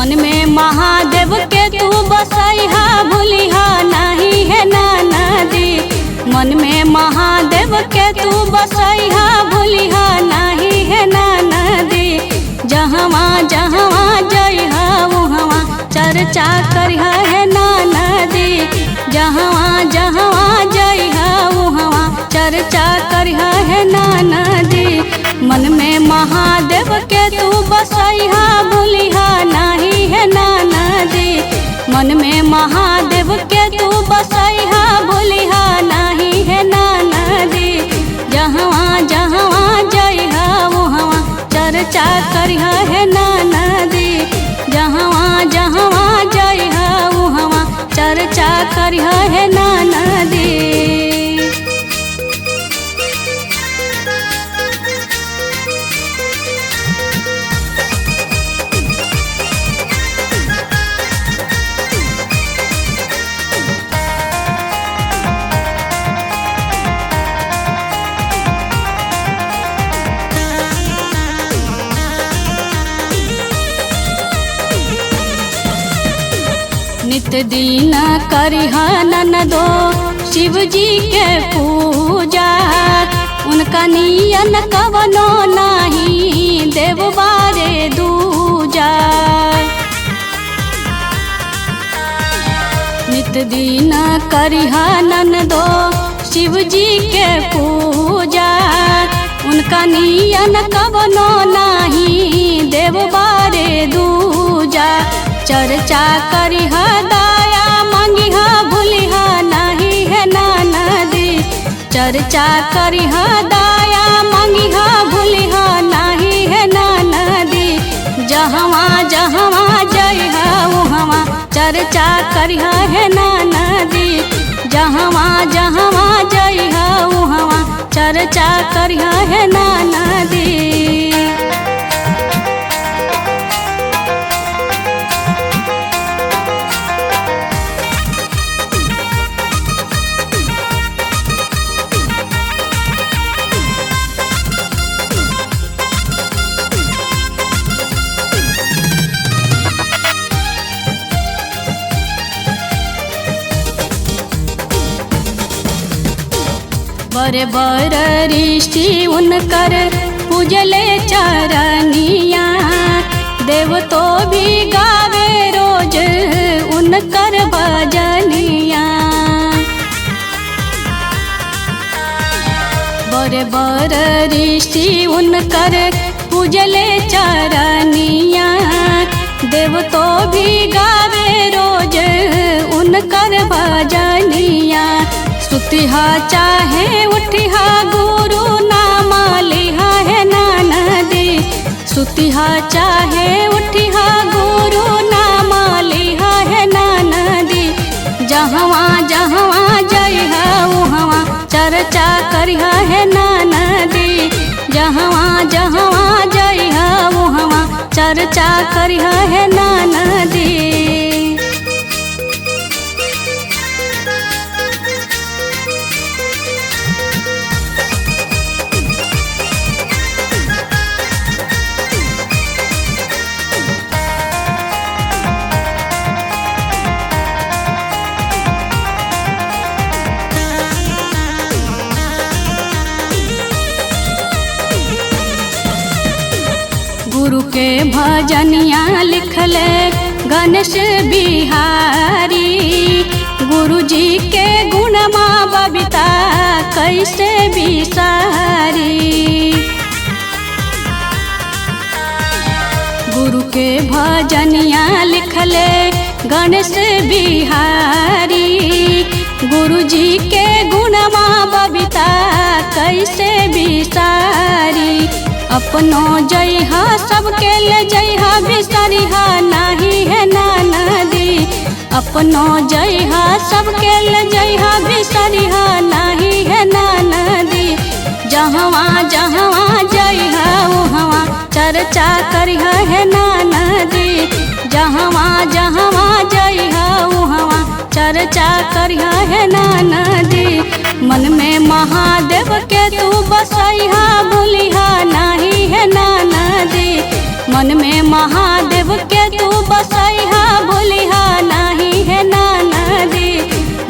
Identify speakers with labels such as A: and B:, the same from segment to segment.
A: मन में महादेव के तू बसैहा भूलिहा नहीं है नदी। मन में महादेव के तू बसैहा भूलिहा नहीं है नदी। जहवा जहवा जइहा वहाँ चर्चा करिहा है नदी। जहवा जहवा जइहा वहाँ चर्चा करिहा है नदी। मन में महादेव के तू बसैहा भूलिहा नहीं है नदी। मन में महादेव के तू बसैहा भूलिहा नहीं है नदी। जहवा जहवा जइहा वहाँ चर्चा करिहा है नदी। जहवा जहवा जइहा वहाँ चर्चा करिहा है नदी। नित दिन करिहा ननदो शिव जी के पूजा। उनका नियन कवनो नहीं देव बारे दूजा। नित दिन करिहा ननदो शिव जी के पूजा। उनका नियन कवनो नहीं देव बारे दूजा। चर्चा करिहा दाया मांगिहा भूलिहा नहीं है नदी। चर्चा करिहा दाया मांगिहा भूलिहा नहीं है नदी। जहवा जहवा जइहा वहाँ चर्चा करिहा है नदी। जहवा जहवा जइहा वहाँ चर्चा करिहा है नदी। बड़े बर ऋषि उनकर पूजले चरनिया। देव तो भी गावे रोज उनकर भजनिया। बड़े बर ऋषि उनकर पूजले चरनिया। देव तो भी गावे रोज उनकर भजनिया। सुतिहा चाहे उठिहा गुरु नाम लिहा है नदी। सुतिहा चाहे उठिहा गुरु नाम लिहा है नदी। जहवा जहवा जइहा वहाँ चर्चा करिहा है नदी। जहवा जहवा जइहा वहाँ चर्चा करिहा है नदी। गुरु के भजनिया लिखले गणेश बिहारी। गुरु जी के गुणमा बबीता कैसे बिसारी। गुरु के भजनिया लिखले गणेश बिहारी। गुरु जी के गुणमा बबीता कैसे बिसारी। अपनो जइहा सबके ले जइहा बिसरिहा नहीं है नदी। अपनो जइहा सबके ले जइहा बिसरिहा नहीं है नदी। जहवा जहवा जइहा वहाँ चर्चा करिहा है नदी। जहवा जहवा जइहा वहाँ चर्चा करिहा है नदी। मन में महादेव के तू बसैहा भूलिहा नहीं है नदी। मन में महादेव सबके तू बसैहा भूलिहा नाही है नाना दी।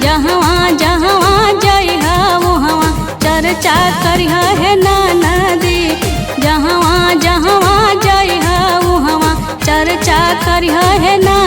A: जहाँ जहाँ जइहा वहाँ चर्चा करिहा है नाना दी। जहाँ जहाँ जइहा वहाँ चर्चा करिहा है ना।